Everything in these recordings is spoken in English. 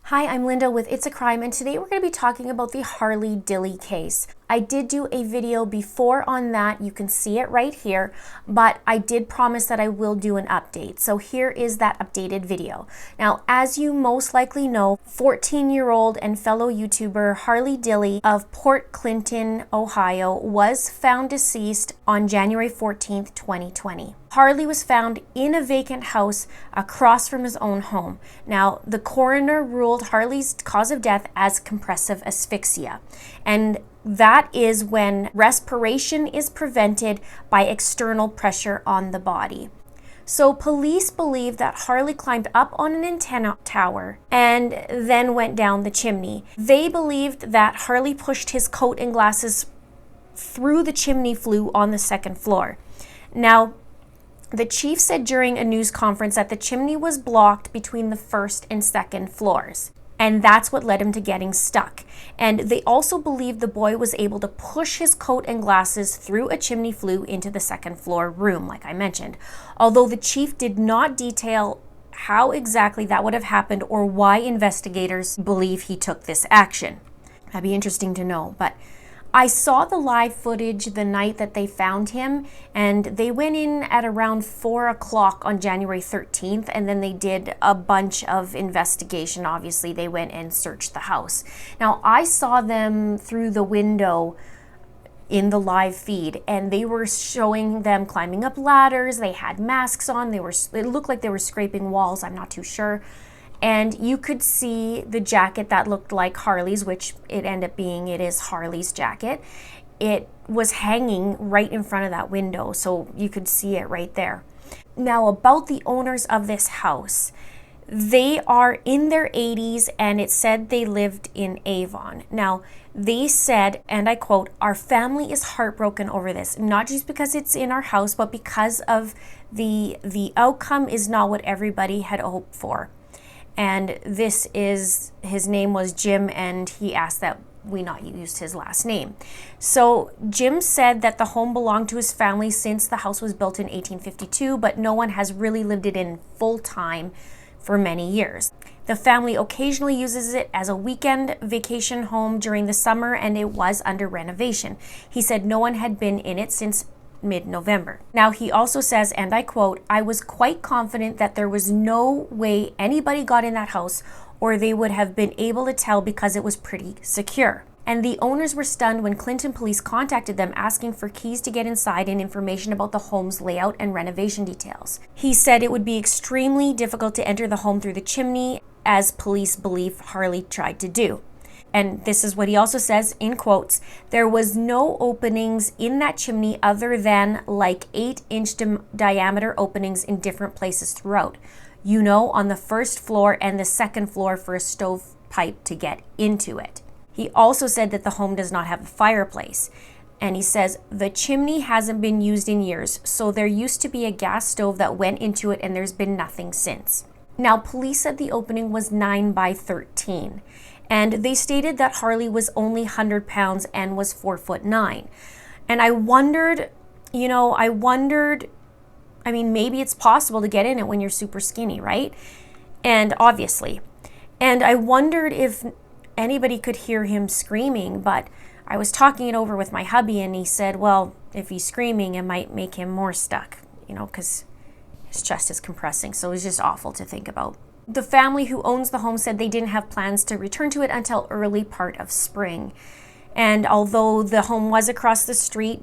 Hi, I'm Linda with It's a Crime, and today we're going to be talking about the Harley Dilly case. I did do a video before on that. You can see it right here, but I did promise that I will do an update. So here is that updated video. Now, as you most likely know, 14-year-old and fellow YouTuber Harley Dilly of Port Clinton, Ohio, was found deceased on January 14th, 2020. Harley was found in a vacant house across from his own home. Now, the coroner ruled Harley's cause of death as compressive asphyxia, and that is when respiration is prevented by external pressure on the body. So police believe that Harley climbed up on an antenna tower and then went down the chimney. They believed that Harley pushed his coat and glasses through the chimney flue on the second floor. Now, the chief said during a news conference that the chimney was blocked between the first and second floors, and that's what led him to getting stuck. And they also believed the boy was able to push his coat and glasses through a chimney flue into the second floor room, like I mentioned. Although the chief did not detail how exactly that would have happened or why investigators believe he took this action. That'd be interesting to know, but I saw the live footage the night that they found him, and they went in at around 4 o'clock on January 13th, and then they did a bunch of investigation. Obviously, they went and searched the house. Now, I saw them through the window in the live feed, and they were showing them climbing up ladders. They had masks on. It looked like they were scraping walls. I'm not too sure. And you could see the jacket that looked like Harley's, which it ended up being, it is Harley's jacket. It was hanging right in front of that window, so you could see it right there. Now, about the owners of this house, they are in their 80s, and it said they lived in Avon. Now, they said, and I quote, "Our family is heartbroken over this, not just because it's in our house, but because of the outcome is not what everybody had hoped for." And his name was Jim, and he asked that we not use his last name. So Jim said that the home belonged to his family since the house was built in 1852, but no one has really lived it in full time for many years. The family occasionally uses it as a weekend vacation home during the summer, and it was under renovation. He said no one had been in it since mid-November. Now, he also says, and I quote, "I was quite confident that there was no way anybody got in that house, or they would have been able to tell because it was pretty secure." And the owners were stunned when Clinton police contacted them asking for keys to get inside and information about the home's layout and renovation details. He said it would be extremely difficult to enter the home through the chimney, as police believe Harley tried to do. And this is what he also says, in quotes, "There was no openings in that chimney other than like 8-inch diameter openings in different places throughout. You know, on the first floor and the second floor for a stovepipe to get into it." He also said that the home does not have a fireplace. And he says, "The chimney hasn't been used in years, so there used to be a gas stove that went into it and there's been nothing since." Now, police said the opening was 9 by 13. And they stated that Harley was only 100 pounds and was 4'9". And I wondered, I mean, maybe it's possible to get in it when you're super skinny, right? And obviously. And I wondered if anybody could hear him screaming, but I was talking it over with my hubby, and he said, well, if he's screaming, it might make him more stuck, because his chest is compressing. So it was just awful to think about. The family who owns the home said they didn't have plans to return to it until early part of spring. And although the home was across the street,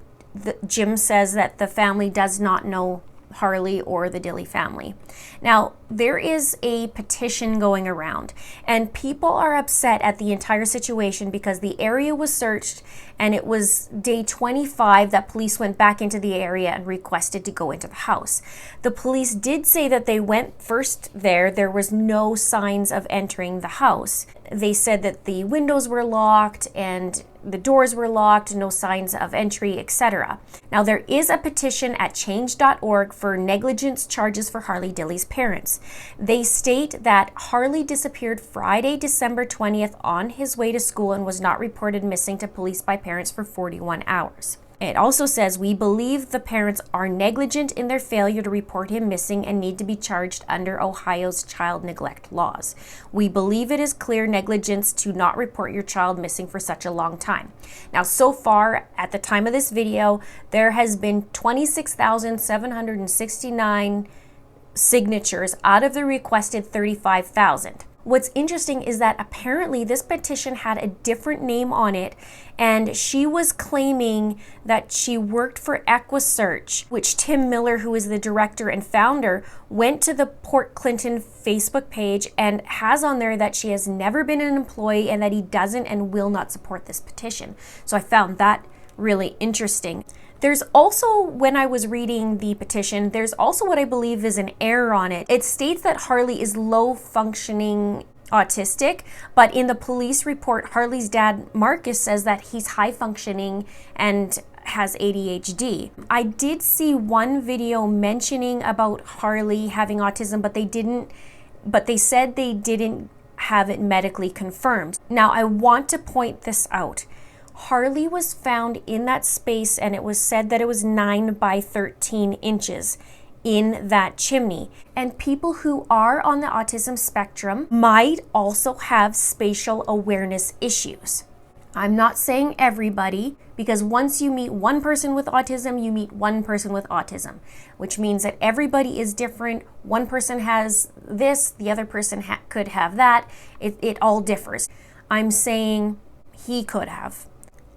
Jim says that the family does not know Harley or the Dilly family. Now, there is a petition going around, and people are upset at the entire situation because the area was searched, and it was day 25 that police went back into the area and requested to go into the house. The police did say that they went first there. There was no signs of entering the house. They said that the windows were locked and the doors were locked, no signs of entry, etc. Now, there is a petition at change.org for negligence charges for Harley Dilly's parents. They state that Harley disappeared Friday, December 20th on his way to school and was not reported missing to police by parents for 41 hours. It also says, we believe the parents are negligent in their failure to report him missing and need to be charged under Ohio's child neglect laws. We believe it is clear negligence to not report your child missing for such a long time. Now, so far, at the time of this video, there has been 26,769 signatures out of the requested 35,000. What's interesting is that apparently this petition had a different name on it, and she was claiming that she worked for EquiSearch, which Tim Miller, who is the director and founder, went to the Port Clinton Facebook page and has on there that she has never been an employee and that he doesn't and will not support this petition. So I found that really interesting. There's also, when I was reading the petition, there's also what I believe is an error on it. It states that Harley is low functioning autistic, but in the police report, Harley's dad, Marcus, says that he's high functioning and has ADHD. I did see one video mentioning about Harley having autism, but they said they didn't have it medically confirmed. Now, I want to point this out. Harley was found in that space, and it was said that it was 9 by 13 inches in that chimney. And people who are on the autism spectrum might also have spatial awareness issues. I'm not saying everybody, because once you meet one person with autism, you meet one person with autism, which means that everybody is different. One person has this, the other person could have that. It all differs. I'm saying he could have.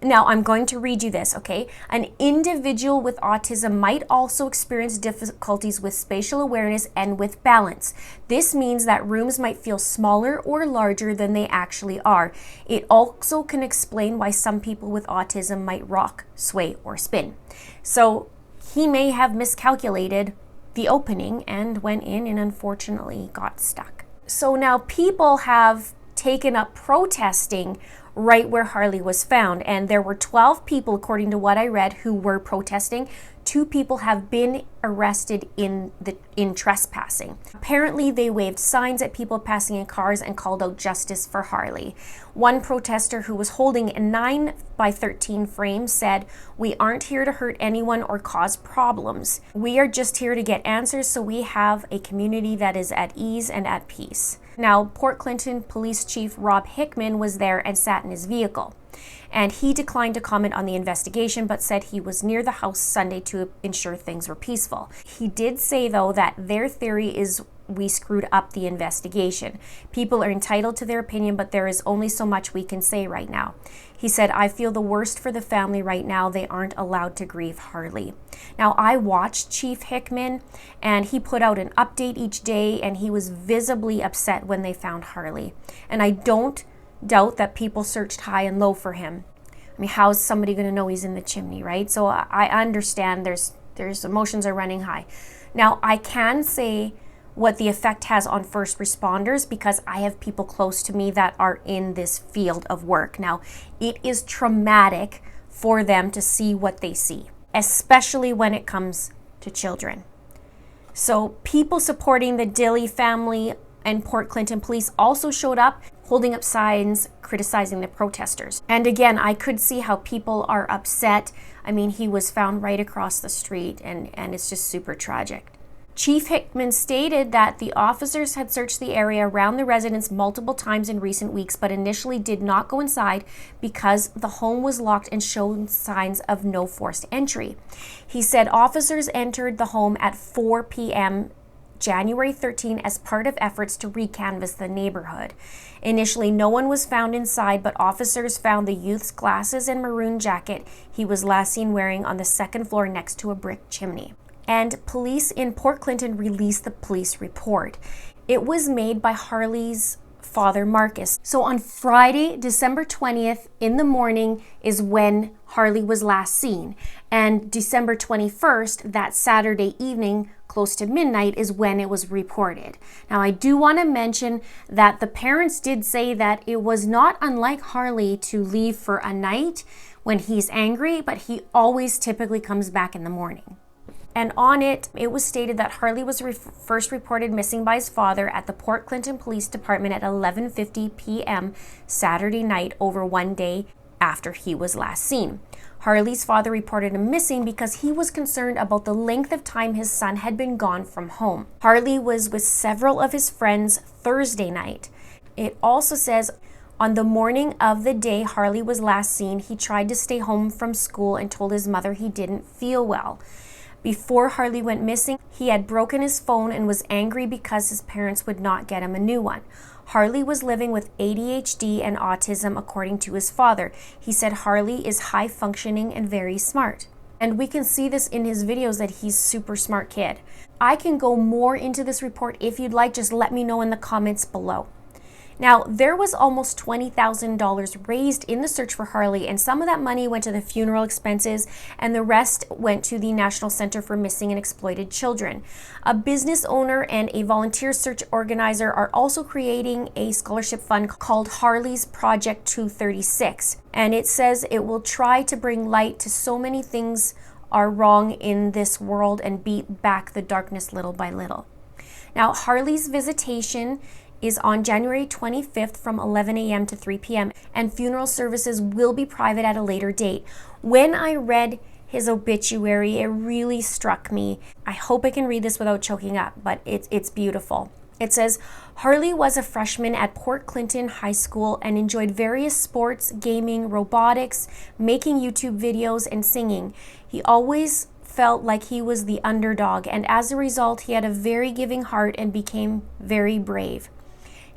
Now, I'm going to read you this, okay? An individual with autism might also experience difficulties with spatial awareness and with balance. This means that rooms might feel smaller or larger than they actually are. It also can explain why some people with autism might rock, sway, or spin. So he may have miscalculated the opening and went in and unfortunately got stuck. So now people have taken up protesting right where Harley was found, and there were 12 people, according to what I read, who were protesting. 2 people have been arrested in trespassing. Apparently, they waved signs at people passing in cars and called out justice for Harley. One protester who was holding a 9 by 13 frame said, "We aren't here to hurt anyone or cause problems. We are just here to get answers so we have a community that is at ease and at peace." Now, Port Clinton Police Chief Rob Hickman was there and sat in his vehicle. And he declined to comment on the investigation, but said he was near the house Sunday to ensure things were peaceful. He did say, though, that their theory is we screwed up the investigation. People are entitled to their opinion, but there is only so much we can say right now. He said, "I feel the worst for the family right now. They aren't allowed to grieve Harley." Now, I watched Chief Hickman, and he put out an update each day, and he was visibly upset when they found Harley. And I don't doubt that people searched high and low for him. I mean, how is somebody going to know he's in the chimney, right? So I understand there's emotions are running high. Now, I can say what the effect has on first responders because I have people close to me that are in this field of work. Now, it is traumatic for them to see what they see, especially when it comes to children. So people supporting the Dilly family and Port Clinton police also showed up, holding up signs criticizing the protesters. And again, I could see how people are upset. I mean, he was found right across the street, and it's just super tragic. Chief Hickman stated that the officers had searched the area around the residence multiple times in recent weeks, but initially did not go inside because the home was locked and showed signs of no forced entry. He said officers entered the home at 4 p.m. January 13 as part of efforts to recanvass the neighborhood. Initially, no one was found inside, but officers found the youth's glasses and maroon jacket he was last seen wearing on the second floor next to a brick chimney. And police in Port Clinton released the police report. It was made by Harley's father, Marcus. So on Friday, December 20th in the morning is when Harley was last seen. And December 21st, that Saturday evening, close to midnight, is when it was reported. Now, I do want to mention that the parents did say that it was not unlike Harley to leave for a night when he's angry, but he always typically comes back in the morning. And on it was stated that Harley was first reported missing by his father at the Port Clinton Police Department at 11:50 p.m. Saturday night over one day. after he was last seen. Harley's father reported him missing because he was concerned about the length of time his son had been gone from home. Harley was with several of his friends Thursday night. It also says on the morning of the day Harley was last seen, he tried to stay home from school and told his mother he didn't feel well. Before Harley went missing, he had broken his phone and was angry because his parents would not get him a new one. Harley was living with ADHD and autism, according to his father. He said Harley is high functioning and very smart. And we can see this in his videos that he's super smart kid. I can go more into this report if you'd like, just let me know in the comments below. Now, there was almost $20,000 raised in the search for Harley, and some of that money went to the funeral expenses, and the rest went to the National Center for Missing and Exploited Children. A business owner and a volunteer search organizer are also creating a scholarship fund called Harley's Project 236, and it says it will try to bring light to so many things are wrong in this world and beat back the darkness little by little. Now, Harley's visitation is on January 25th from 11 a.m. to 3 p.m. and funeral services will be private at a later date. When I read his obituary, it really struck me. I hope I can read this without choking up, but it's beautiful. It says, Harley was a freshman at Port Clinton High School and enjoyed various sports, gaming, robotics, making YouTube videos, and singing. He always felt like he was the underdog, and as a result, he had a very giving heart and became very brave.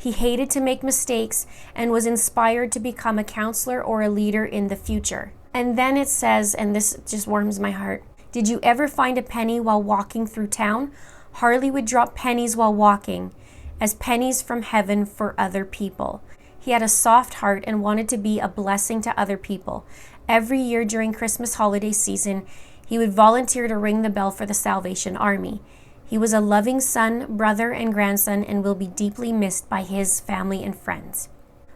He hated to make mistakes and was inspired to become a counselor or a leader in the future. And then it says, and this just warms my heart, did you ever find a penny while walking through town? Harley would drop pennies while walking, as pennies from heaven for other people. He had a soft heart and wanted to be a blessing to other people. Every year during Christmas holiday season, he would volunteer to ring the bell for the Salvation Army. He was a loving son, brother, and grandson and will be deeply missed by his family and friends.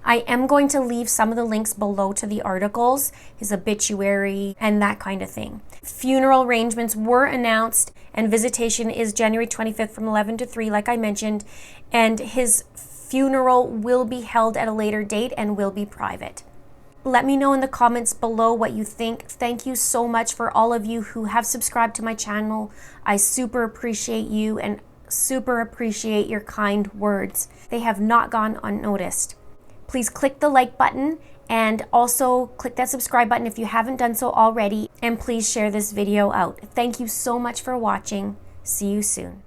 I am going to leave some of the links below to the articles, his obituary, and that kind of thing. Funeral arrangements were announced, and visitation is January 25th from 11 to 3, like I mentioned, and his funeral will be held at a later date and will be private. Let me know in the comments below what you think. Thank you so much for all of you who have subscribed to my channel. I super appreciate you and super appreciate your kind words. They have not gone unnoticed. Please click the like button and also click that subscribe button if you haven't done so already. And please share this video out. Thank you so much for watching. See you soon.